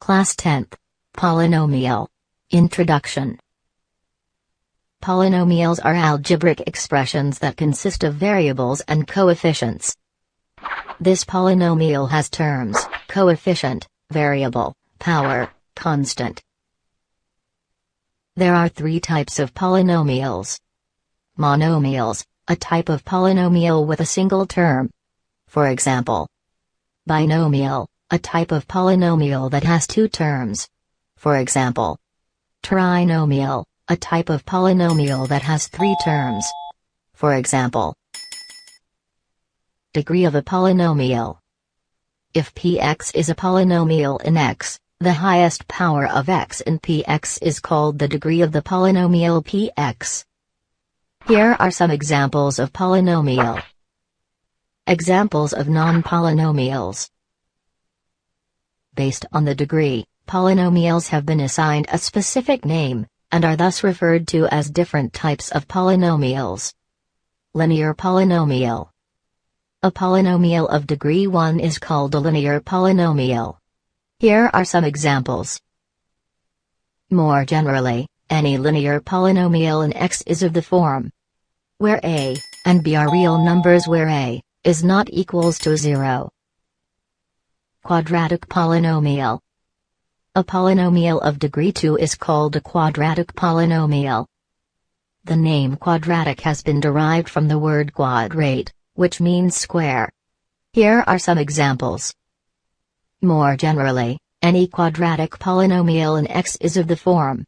Class 10th. Polynomial. Introduction. Polynomials are algebraic expressions that consist of variables and coefficients. This polynomial has terms: coefficient, variable, power, constant. There are three types of polynomials. Monomials, a type of polynomial with a single term. For example, binomial, a type of polynomial that has two terms. For example, trinomial, a type of polynomial that has three terms. For example, degree of a polynomial. If px is a polynomial in x, the highest power of x in px is called the degree of the polynomial px. Here are some examples of polynomial. Examples of non-polynomials. Based on the degree, polynomials have been assigned a specific name, and are thus referred to as different types of polynomials. Linear polynomial. A polynomial of degree 1 is called a linear polynomial. Here are some examples. More generally, any linear polynomial in x is of the form where a and b are real numbers where a is not equals to 0. Quadratic polynomial. A polynomial of degree 2 is called a quadratic polynomial. The name quadratic has been derived from the word quadrate, which means square. Here are some examples. More generally, any quadratic polynomial in x is of the form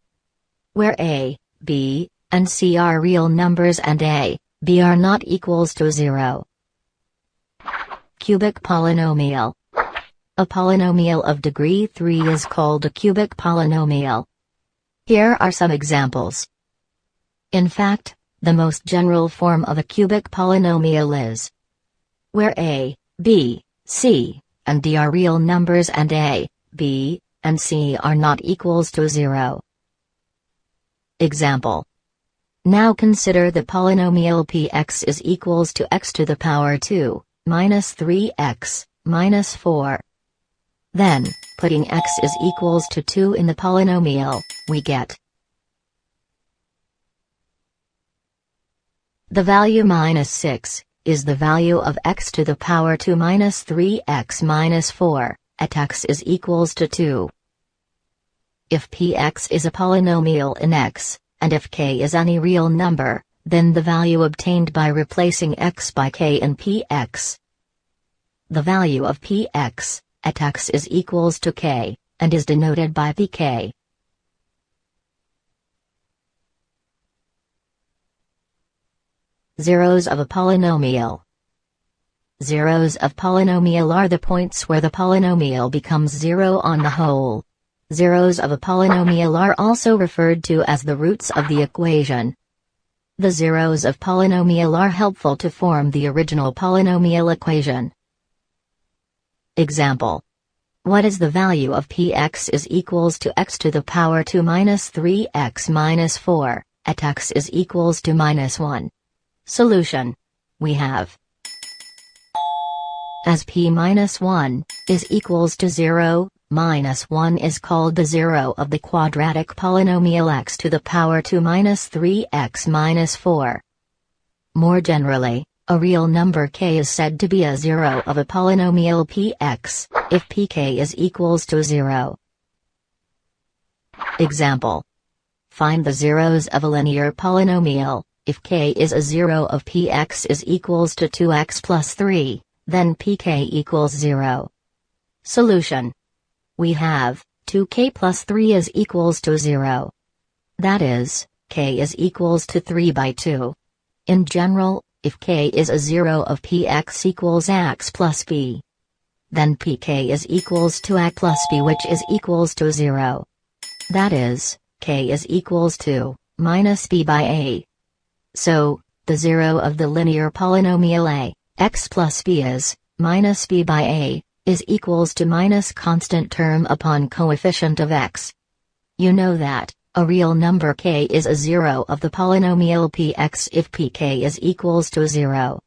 where a, b, and c are real numbers and a, b are not equals to 0. Cubic polynomial. A polynomial of degree 3 is called a cubic polynomial. Here are some examples. In fact, the most general form of a cubic polynomial is where a, b, c, and d are real numbers and a, b, and c are not equals to 0. Example. Now consider the polynomial px is equals to x to the power 2, minus 3x, minus 4. Then, putting x is equals to 2 in the polynomial, we get the value minus 6, is the value of x to the power 2 minus 3x minus 4, at x is equals to 2. If px is a polynomial in x, and if k is any real number, then the value obtained by replacing x by k in px. The value of px at x is equals to k, and is denoted by pk. Zeros of a polynomial. Zeros of polynomial are the points where the polynomial becomes 0 on the whole. Zeros of a polynomial are also referred to as the roots of the equation. The zeros of polynomial are helpful to form the original polynomial equation. Example. What is the value of px is equals to x to the power 2 minus 3x minus 4, at x is equals to minus 1. Solution. We have as p minus 1 is equals to 0, minus 1 is called the zero of the quadratic polynomial x to the power 2 minus 3x minus 4. More generally, a real number k is said to be a zero of a polynomial px, if pk is equals to 0. Example. Find the zeros of a linear polynomial. If k is a zero of px is equals to 2x plus 3, then pk equals 0. Solution. We have 2k plus 3 is equals to 0. That is, k is equals to 3 by 2. In general, if k is a zero of px equals x plus b, then pk is equals to a plus b, which is equals to 0. That is, k is equals to minus b by a. So, the zero of the linear polynomial a, x plus b is minus b by a, is equals to minus constant term upon coefficient of x. You know that a real number k is a zero of the polynomial px if pk is equals to 0.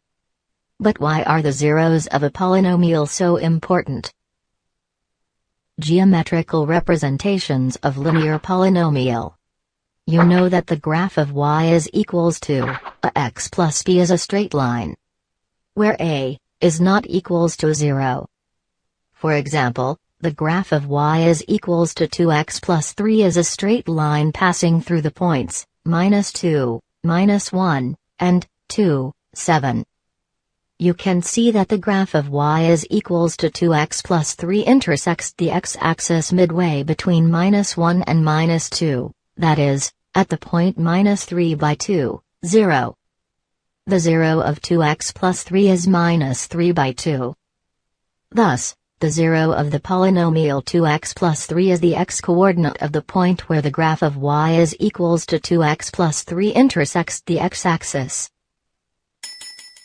But why are the zeros of a polynomial so important? Geometrical representations of linear polynomial. You know that the graph of y is equals to ax plus b is a straight line, where a is not equals to 0. For example, the graph of y is equals to 2x plus 3 is a straight line passing through the points -2, -1, and 2, 7. You can see that the graph of y is equals to 2x plus 3 intersects the x-axis midway between -1 and -2, that is, at the point -3 by 2, 0. The 0 of 2x plus 3 is -3 by 2. Thus, the 0 of the polynomial 2x plus 3 is the x-coordinate of the point where the graph of y is equals to 2x plus 3 intersects the x-axis.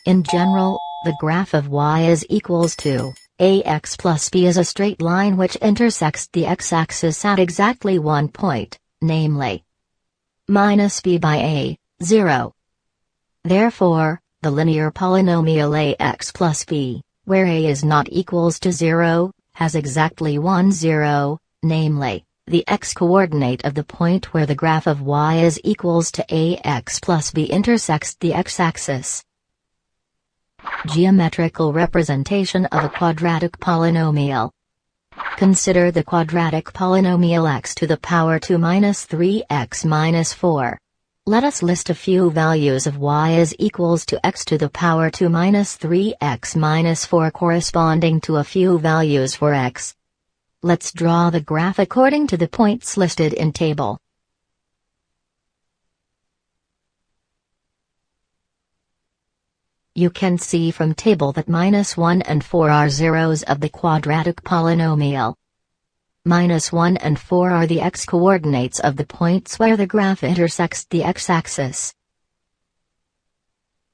In general, the graph of y is equals to ax plus b is a straight line which intersects the x-axis at exactly one point, namely -b by a, 0. Therefore, the linear polynomial ax plus b, where a is not equals to 0, has exactly one 0, namely, the x-coordinate of the point where the graph of y is equals to ax plus b intersects the x-axis. Geometrical representation of a quadratic polynomial. Consider the quadratic polynomial x to the power 2 minus 3x minus 4. Let us list a few values of y is equals to x to the power 2 minus 3x minus 4 corresponding to a few values for x. Let's draw the graph according to the points listed in table. You can see from table that -1 and 4 are zeros of the quadratic polynomial. -1 and 4 are the x-coordinates of the points where the graph intersects the x-axis.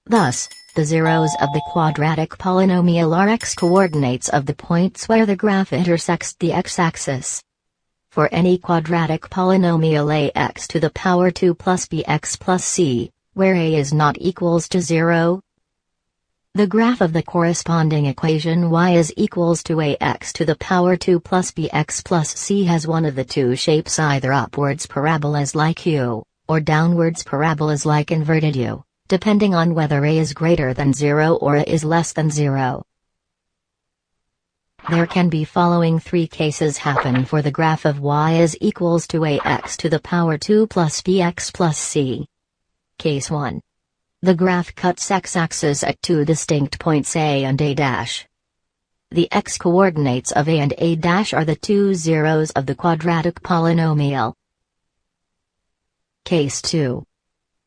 Thus, the zeros of the quadratic polynomial are x-coordinates of the points where the graph intersects the x-axis. For any quadratic polynomial ax to the power 2 plus bx plus c, where a is not equals to 0, the graph of the corresponding equation y is equals to ax to the power 2 plus bx plus c has one of the two shapes, either upwards parabolas like U, or downwards parabolas like inverted U, depending on whether a is greater than 0 or a is less than 0. There can be following three cases happen for the graph of y is equals to ax to the power 2 plus bx plus c. Case 1. The graph cuts x-axis at two distinct points A and A dash. The x-coordinates of A and A dash are the two zeros of the quadratic polynomial. Case 2.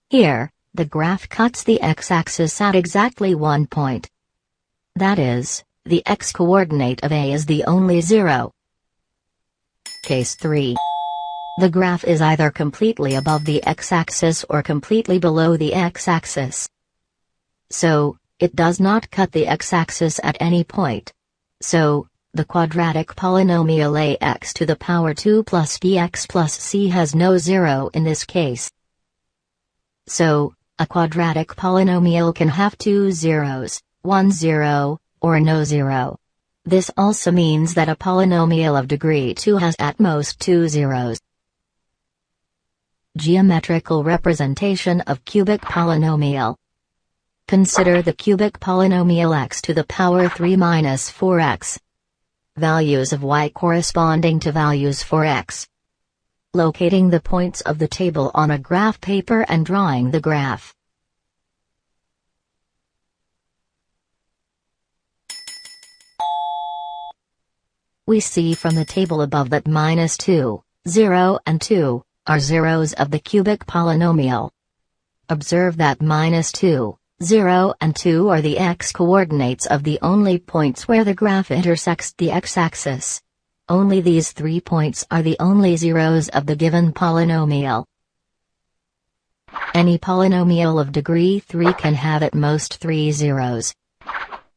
Here, the graph cuts the x-axis at exactly one point. That is, the x-coordinate of A is the only zero. Case 3. The graph is either completely above the x-axis or completely below the x-axis. So, it does not cut the x-axis at any point. So, the quadratic polynomial ax to the power 2 plus bx plus c has no 0 in this case. So, a quadratic polynomial can have two zeros, one 0, or no 0. This also means that a polynomial of degree 2 has at most two zeros. Geometrical representation of cubic polynomial. Consider the cubic polynomial x to the power 3 minus 4x. Values of y corresponding to values for x. Locating the points of the table on a graph paper and drawing the graph. We see from the table above that -2, 0 and 2 are zeros of the cubic polynomial. Observe that -2, 0 and 2 are the x-coordinates of the only points where the graph intersects the x-axis. Only these 3 points are the only zeros of the given polynomial. Any polynomial of degree 3 can have at most 3 zeros.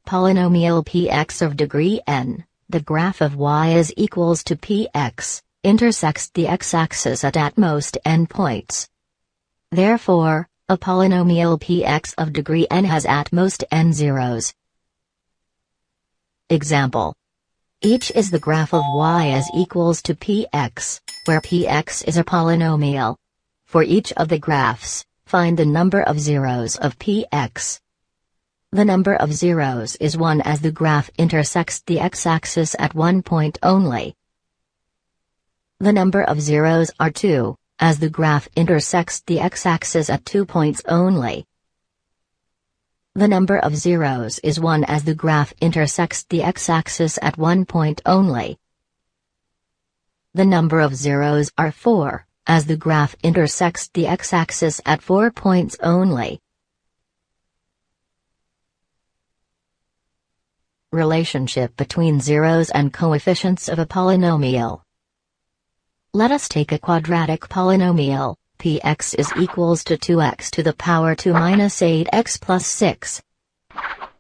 Polynomial px of degree n, the graph of y is equals to px, intersects the x-axis at most n points. Therefore, a polynomial px of degree n has at most n zeros. Example. Each is the graph of y as equals to px, where px is a polynomial. For each of the graphs, find the number of zeros of px. The number of zeros is 1 as the graph intersects the x-axis at one point only. The number of zeros are 2, as the graph intersects the x-axis at 2 points only. The number of zeros is 1 as the graph intersects the x-axis at 1 point only. The number of zeros are 4, as the graph intersects the x-axis at 4 points only. Relationship between zeros and coefficients of a polynomial. Let us take a quadratic polynomial. Px is equals to 2x to the power 2 minus 8x plus 6.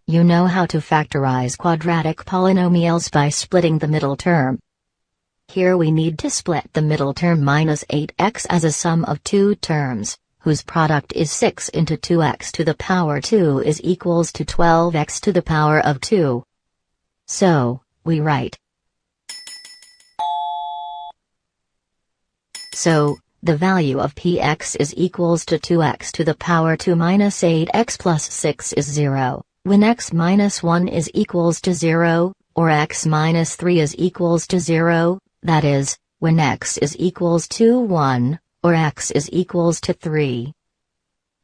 You know how to factorize quadratic polynomials by splitting the middle term. Here we need to split the middle term minus 8x as a sum of two terms, whose product is 6 into 2x to the power 2 is equals to 12x to the power of 2. So, we write. So, the value of px is equals to 2x to the power 2 minus 8x plus 6 is 0, when x minus 1 is equals to 0, or x minus 3 is equals to 0, that is, when x is equals to 1, or x is equals to 3.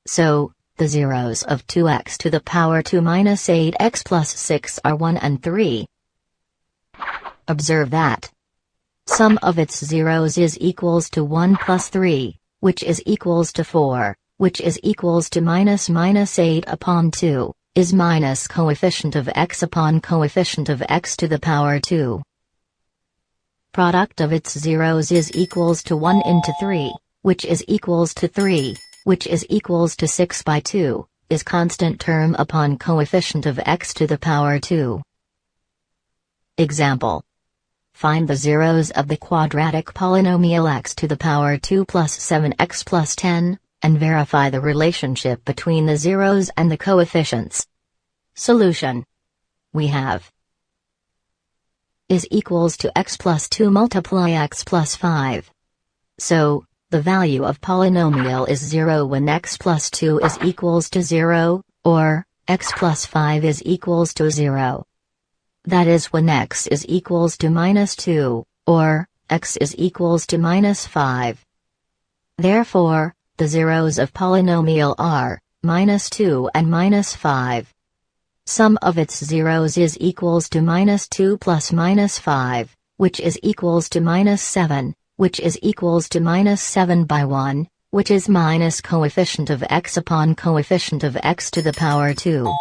So, the zeros of 2x to the power 2 minus 8x plus 6 are 1 and 3. Observe that sum of its zeros is equals to 1 plus 3, which is equals to 4, which is equals to minus 8 upon 2, is minus coefficient of x upon coefficient of x to the power 2. Product of its zeros is equals to 1 into 3, which is equals to 3, which is equals to 6 by 2, is constant term upon coefficient of x to the power 2. Example. Find the zeros of the quadratic polynomial x to the power 2 plus 7x plus 10, and verify the relationship between the zeros and the coefficients. Solution. We have is equals to x plus 2 multiply x plus 5. So, the value of polynomial is 0 when x plus 2 is equals to 0, or x plus 5 is equals to 0. That is when x is equals to minus 2, or x is equals to minus 5. Therefore, the zeros of polynomial are minus 2 and minus 5. Sum of its zeros is equals to minus 2 plus minus 5, which is equals to minus 7, which is equals to minus 7 by 1, which is minus coefficient of x upon coefficient of x to the power 2.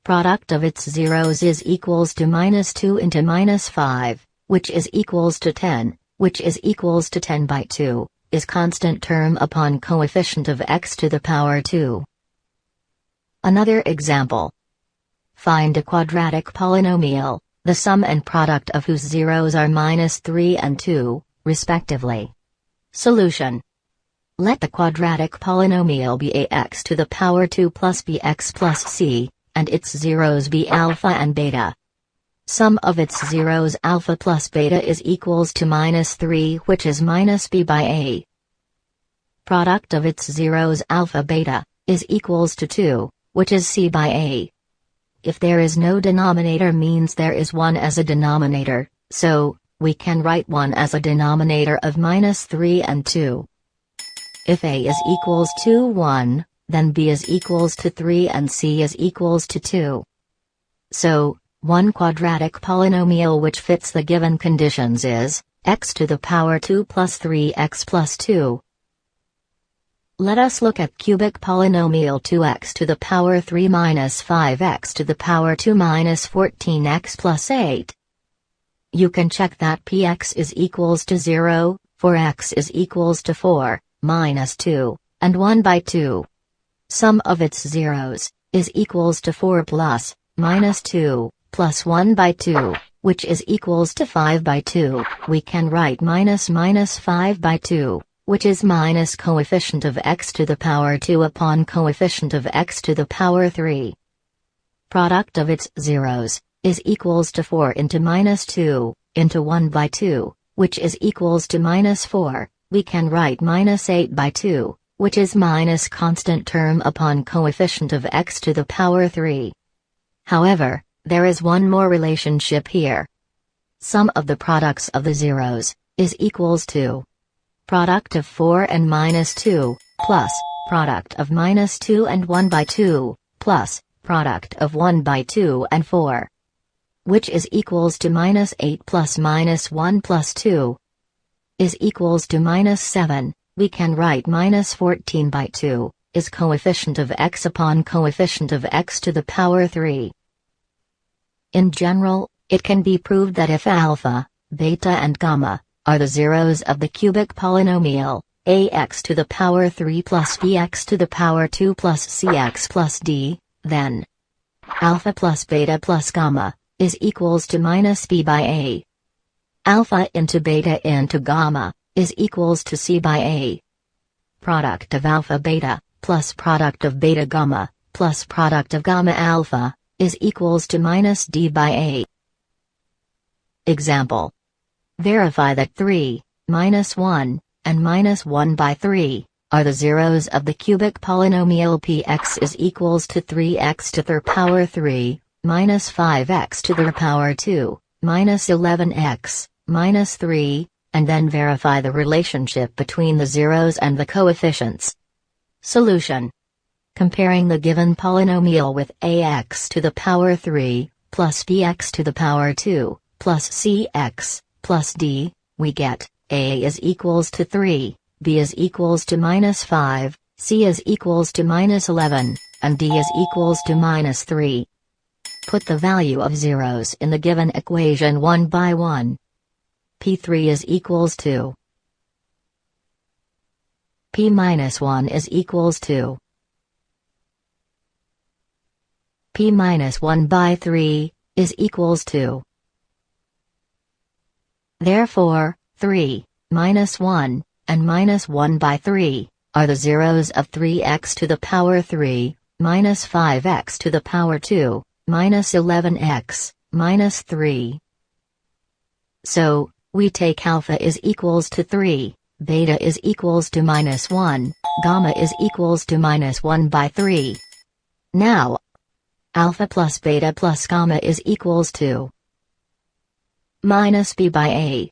Product of its zeros is equals to minus 2 into minus 5, which is equals to 10, which is equals to 10 by 2, is constant term upon coefficient of x to the power 2. Another example. Find a quadratic polynomial, the sum and product of whose zeros are minus 3 and 2, respectively. Solution. Let the quadratic polynomial be ax to the power 2 plus bx plus c, and its zeros be alpha and beta. Sum of its zeros alpha plus beta is equals to minus 3, which is minus b by a. Product of its zeros alpha beta is equals to 2, which is c by a. If there is no denominator means there is 1 as a denominator, so we can write 1 as a denominator of minus 3 and 2. If a is equals to 1, then b is equals to 3 and c is equals to 2. So, one quadratic polynomial which fits the given conditions is x to the power 2 plus 3x plus 2. Let us look at cubic polynomial 2x to the power 3 minus 5x to the power 2 minus 14x plus 8. You can check that px is equals to 0, for x is equals to 4, minus 2, and 1 by 2. Sum of its zeros is equals to 4 plus, minus 2, plus 1 by 2, which is equals to 5 by 2. We can write minus 5 by 2, which is minus coefficient of x to the power 2 upon coefficient of x to the power 3. Product of its zeros is equals to 4 into minus 2, into 1 by 2, which is equals to minus 4, we can write minus 8 by 2, which is minus constant term upon coefficient of x to the power 3. However, there is one more relationship here. Sum of the products of the zeros is equals to product of 4 and minus 2, plus product of minus 2 and 1 by 2, plus product of 1 by 2 and 4. Which is equals to minus 8 plus minus 1 plus 2 is equals to minus 7, we can write minus 14 by 2, is coefficient of x upon coefficient of x to the power 3. In general, it can be proved that if alpha, beta and gamma are the zeros of the cubic polynomial, ax to the power 3 plus bx to the power 2 plus cx plus d, then alpha plus beta plus gamma is equals to minus b by a. Alpha into beta into gamma is equals to c by a. Product of alpha beta plus product of beta gamma plus product of gamma alpha is equals to minus d by a. Example. Verify that 3, minus 1, and minus 1 by 3 are the zeros of the cubic polynomial px is equals to 3x to the power 3, minus 5x to the power 2, minus 11x, minus 3, and then verify the relationship between the zeros and the coefficients. Solution. Comparing the given polynomial with ax to the power 3, plus bx to the power 2, plus cx, plus d, we get, a is equals to 3, b is equals to minus 5, c is equals to minus 11, and d is equals to minus 3. Put the value of zeros in the given equation one by one. P3 is equals to P minus 1 is equals to P minus 1 by 3 is equals to. Therefore, 3, minus 1, and minus 1 by 3 are the zeros of 3x to the power 3, minus 5x to the power 2, minus 11x, minus 3. So, we take alpha is equals to 3, beta is equals to minus 1, gamma is equals to minus 1 by 3. Now, alpha plus beta plus gamma is equals to minus b by a.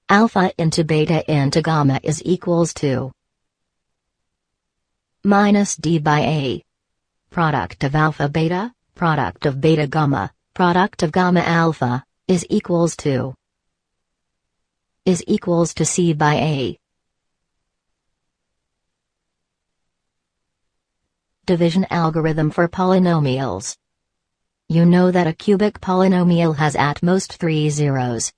Alpha into beta into gamma is equals to minus d by a. Product of alpha beta, product of beta gamma, product of gamma alpha, is equals to c by a. Division algorithm for polynomials. You know that a cubic polynomial has at most 3 zeros.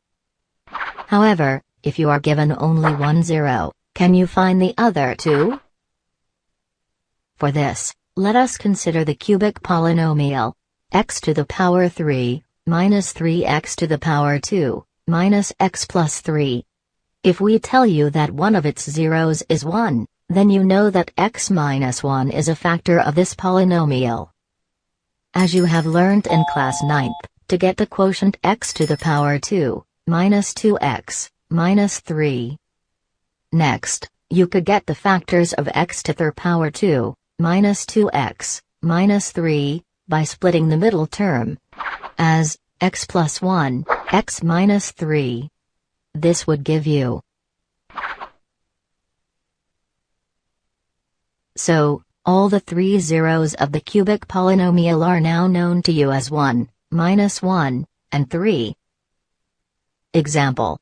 However, if you are given only one zero, can you find the other two? For this, let us consider the cubic polynomial x to the power 3, minus 3x to the power 2, minus x plus 3. If we tell you that one of its zeros is 1, then you know that x minus 1 is a factor of this polynomial. As you have learned in class 9th, to get the quotient x to the power 2, minus 2x, minus 3. Next, you could get the factors of x to the power 2, minus 2x, minus 3, by splitting the middle term as x plus 1, x minus 3. This would give you. So, all the 3 zeros of the cubic polynomial are now known to you as 1, minus 1, and 3. Example.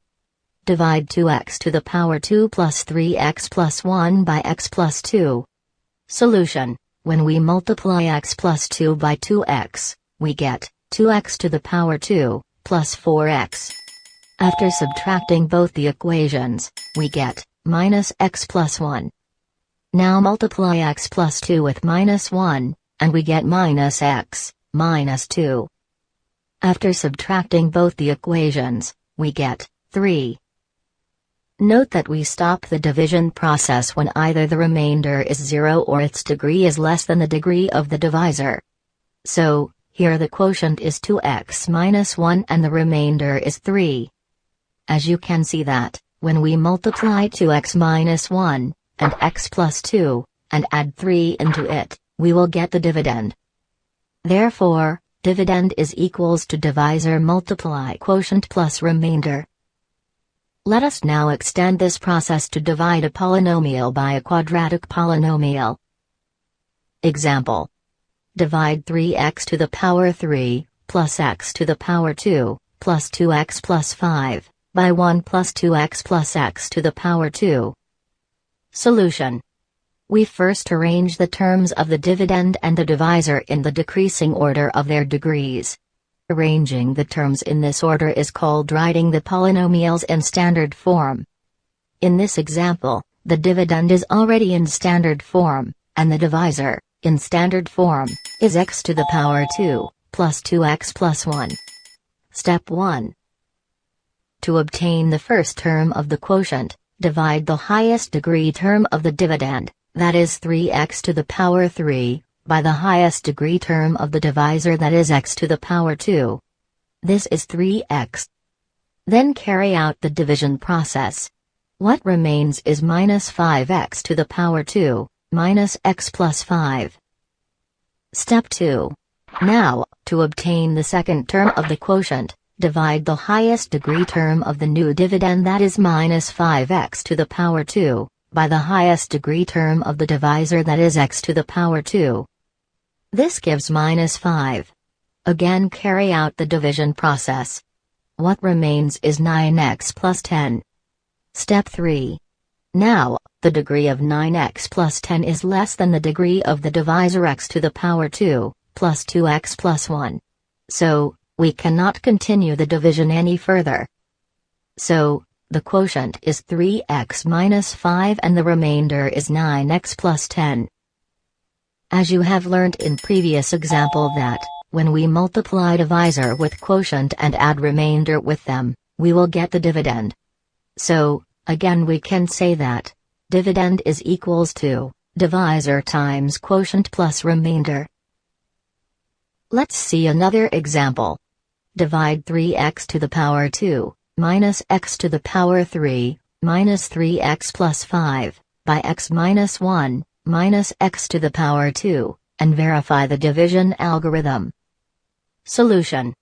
Divide 2x to the power 2 plus 3x plus 1 by x plus 2. Solution. When we multiply x plus 2 by 2x, we get 2x to the power 2, plus 4x. After subtracting both the equations, we get minus x plus 1. Now multiply x plus 2 with minus 1, and we get minus x, minus 2. After subtracting both the equations, we get 3. Note that we stop the division process when either the remainder is 0 or its degree is less than the degree of the divisor. So, Here the quotient is 2x minus 1 and the remainder is 3. As you can see that, when we multiply 2x minus 1, and x plus 2, and add 3 into it, we will get the dividend. Therefore, dividend is equals to divisor multiply quotient plus remainder. Let us now extend this process to divide a polynomial by a quadratic polynomial. Example. Divide 3x to the power 3, plus x to the power 2, plus 2x plus 5, by 1 plus 2x plus x to the power 2. Solution. We first arrange the terms of the dividend and the divisor in the decreasing order of their degrees. Arranging the terms in this order is called writing the polynomials in standard form. In this example, the dividend is already in standard form, and the divisor, in standard form, is x to the power 2, plus 2x plus 1. Step 1. To obtain the first term of the quotient, divide the highest degree term of the dividend, that is 3x to the power 3, by the highest degree term of the divisor, that is x to the power 2. This is 3x. Then carry out the division process. What remains is minus 5x to the power 2, minus x plus 5. Step 2. Now, to obtain the second term of the quotient, divide the highest degree term of the new dividend, that is minus 5x to the power 2, by the highest degree term of the divisor, that is x to the power 2. This gives minus 5. Again carry out the division process. What remains is 9x plus 10. Step 3. Now, the degree of 9x plus 10 is less than the degree of the divisor x to the power 2, plus 2x plus 1. So, we cannot continue the division any further. So, the quotient is 3x minus 5 and the remainder is 9x plus 10. As you have learned in previous example that, when we multiply divisor with quotient and add remainder with them, we will get the dividend. So, again we can say that, dividend is equals to, divisor times quotient plus remainder. Let's see another example. Divide 3x to the power 2, minus x to the power 3, minus 3x plus 5, by x minus 1, minus x to the power 2, and verify the division algorithm. Solution.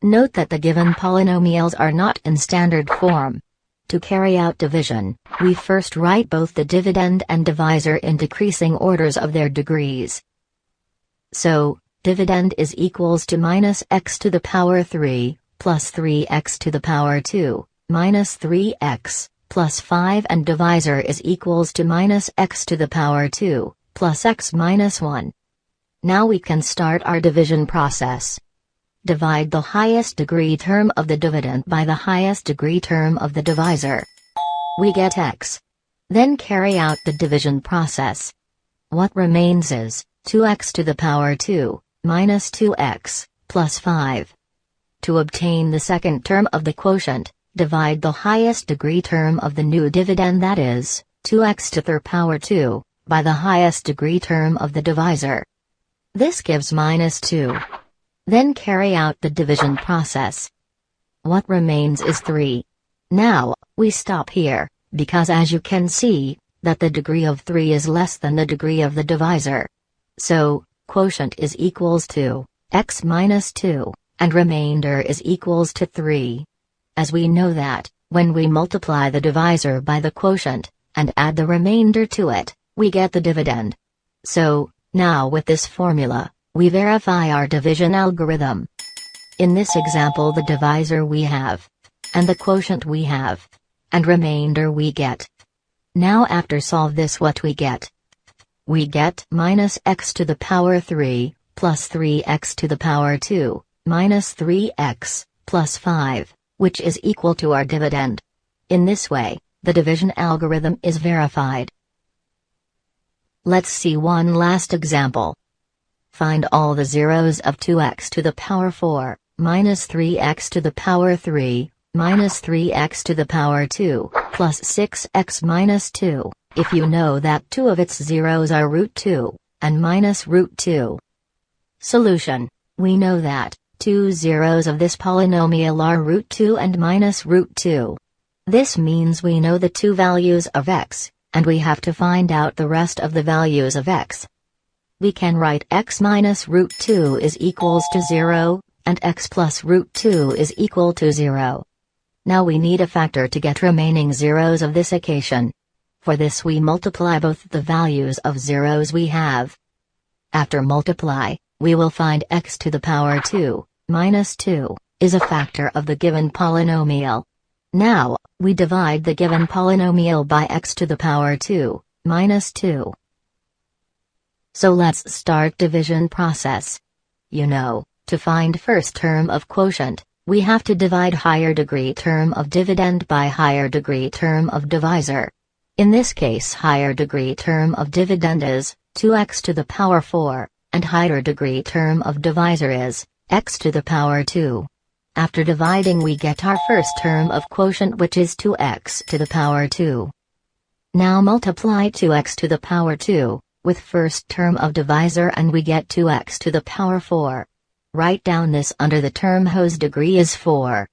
Note that the given polynomials are not in standard form. To carry out division, we first write both the dividend and divisor in decreasing orders of their degrees. So, dividend is equals to minus x to the power 3, plus 3x to the power 2, minus 3x, plus 5, and divisor is equals to minus x to the power 2, plus x minus 1. Now we can start our division process. Divide the highest degree term of the dividend by the highest degree term of the divisor. We get x. Then carry out the division process. What remains is 2x to the power 2, minus 2x, plus 5. To obtain the second term of the quotient, divide the highest degree term of the new dividend, that is, 2x to the power 2, by the highest degree term of the divisor. This gives minus 2. Then carry out the division process. What remains is 3. Now, we stop here, because as you can see, that the degree of 3 is less than the degree of the divisor. So, quotient is equals to x minus 2, and remainder is equals to 3. As we know that, when we multiply the divisor by the quotient, and add the remainder to it, we get the dividend. So, now with this formula, we verify our division algorithm. In this example the divisor we have, and the quotient we have, and remainder we get. Now after solve this, what we get? We get minus x to the power 3, plus 3x to the power 2, minus 3x, plus 5, which is equal to our dividend. In this way, the division algorithm is verified. Let's see one last example. Find all the zeros of 2x to the power 4, minus 3x to the power 3, minus 3x to the power 2, plus 6x minus 2, if you know that two of its zeros are root 2, and minus root 2. Solution. We know that two zeros of this polynomial are root 2 and minus root 2. This means we know the two values of x, and we have to find out the rest of the values of x. We can write x minus root 2 is equals to 0, and x plus root 2 is equal to 0. Now we need a factor to get remaining zeros of this equation. For this we multiply both the values of zeros we have. After multiply, we will find x to the power 2, minus 2, is a factor of the given polynomial. Now, we divide the given polynomial by x to the power 2, minus 2. So let's start division process. You know, to find first term of quotient, we have to divide higher degree term of dividend by higher degree term of divisor. In this case higher degree term of dividend is 2x to the power 4, and higher degree term of divisor is x to the power 2. After dividing we get our first term of quotient, which is 2x to the power 2. Now multiply 2x to the power 2 with first term of divisor and we get 2x to the power 4. Write down this under the term whose degree is 4.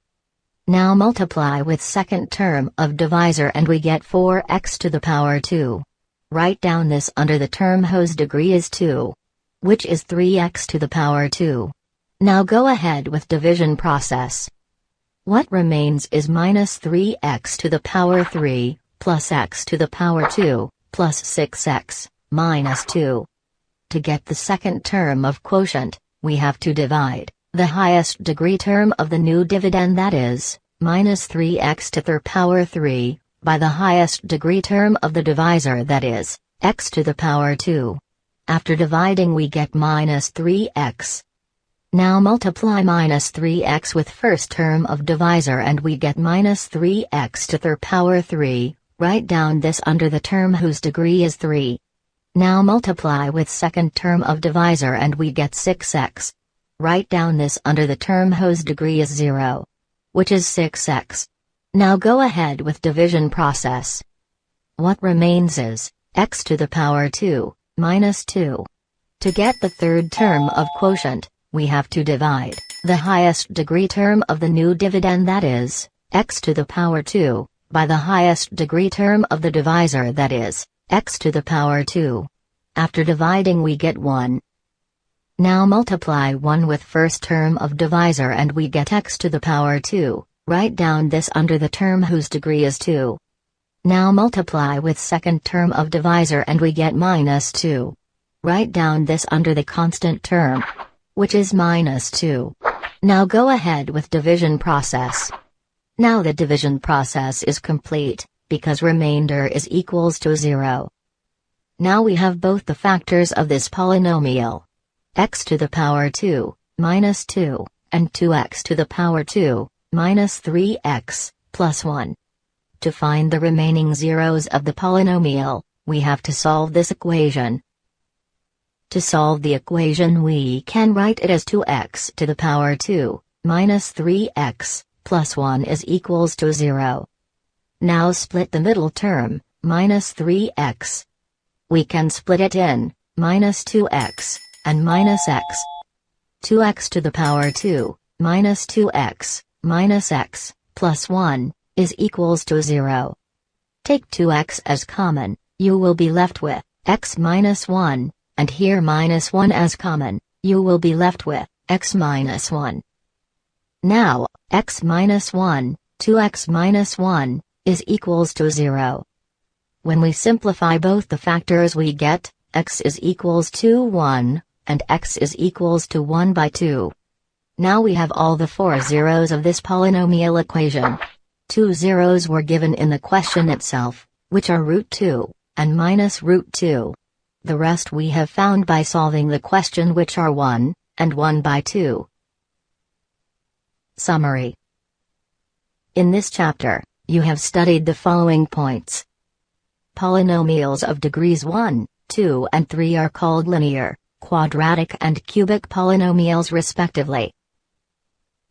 Now multiply with second term of divisor and we get 4x to the power 2. Write down this under the term whose degree is 2. Which is 3x to the power 2. Now go ahead with division process. What remains is minus 3x to the power 3, plus x to the power 2, plus 6x, minus 2. To get the second term of quotient, we have to divide the highest degree term of the new dividend, that is, minus 3x to the power 3, by the highest degree term of the divisor, that is, x to the power 2. After dividing we get minus 3x. Now multiply minus 3x with first term of divisor and we get minus 3x to the power 3, write down this under the term whose degree is 3. Now multiply with second term of divisor and we get 6x. Write down this under the term whose degree is 0. Which is 6x. Now go ahead with division process. What remains is x to the power 2, minus 2. To get the third term of quotient, we have to divide the highest degree term of the new dividend, that is, x to the power 2, by the highest degree term of the divisor, that is, x to the power 2. After dividing we get 1. Now multiply 1 with first term of divisor and we get x to the power 2, write down this under the term whose degree is 2. Now multiply with second term of divisor and we get minus 2. Write down this under the constant term, which is minus 2. Now go ahead with division process. Now the division process is complete, because remainder is equals to 0. Now we have both the factors of this polynomial. X to the power 2, minus 2, and 2x to the power 2, minus 3x, plus 1. To find the remaining zeros of the polynomial, we have to solve this equation. To solve the equation we can write it as 2x to the power 2, minus 3x, plus 1 is equals to 0. Now split the middle term, minus 3x. We can split it in, minus 2x, and minus x. 2x to the power 2, minus 2x, minus x, plus 1, is equals to 0. Take 2x as common, you will be left with x minus 1. And here minus 1 as common, you will be left with x minus 1. Now, x minus 1, 2x minus 1, is equals to 0. When we simplify both the factors we get, x is equals to 1, and x is equals to 1 by 2. Now we have all the 4 zeros of this polynomial equation. 2 zeros were given in the question itself, which are root 2, and minus root 2. The rest we have found by solving the question, which are 1, and 1 by 2. Summary. In this chapter, you have studied the following points. Polynomials of degrees 1, 2 and 3 are called linear, quadratic and cubic polynomials respectively.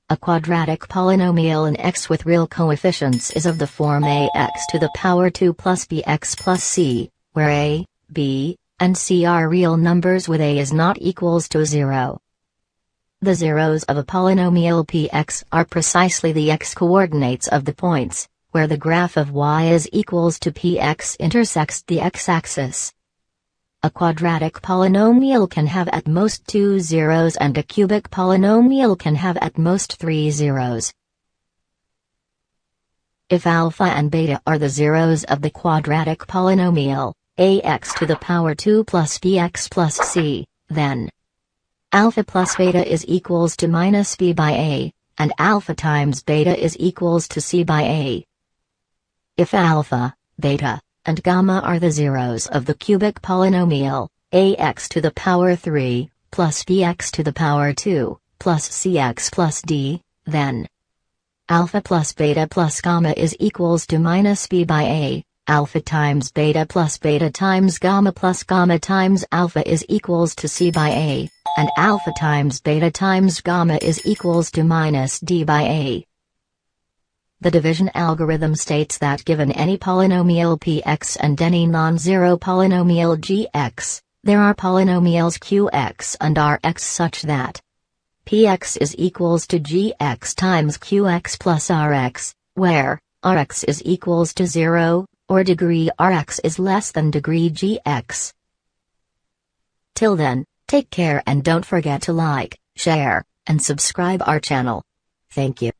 A quadratic polynomial in x with real coefficients is of the form ax to the power 2 plus bx plus c, where a, b, and c are real numbers with a is not equals to 0. The zeros of a polynomial px are precisely the x-coordinates of the points, where the graph of y is equals to px intersects the x-axis. A quadratic polynomial can have at most 2 zeros and a cubic polynomial can have at most 3 zeros. If alpha and beta are the zeros of the quadratic polynomial, ax to the power 2 plus bx plus c, then alpha plus beta is equals to minus b by a, and alpha times beta is equals to c by a. If alpha, beta, and gamma are the zeros of the cubic polynomial, ax to the power 3, plus bx to the power 2, plus cx plus d, then alpha plus beta plus gamma is equals to minus b by a, alpha times beta plus beta times gamma plus gamma times alpha is equals to c by a, and alpha times beta times gamma is equals to minus d by a. The division algorithm states that given any polynomial px and any non-zero polynomial gx, there are polynomials qx and rx such that px is equals to gx times qx plus rx, where rx is equals to 0, or degree rx is less than degree gx. Till then, take care and don't forget to like, share, and subscribe our channel. Thank you.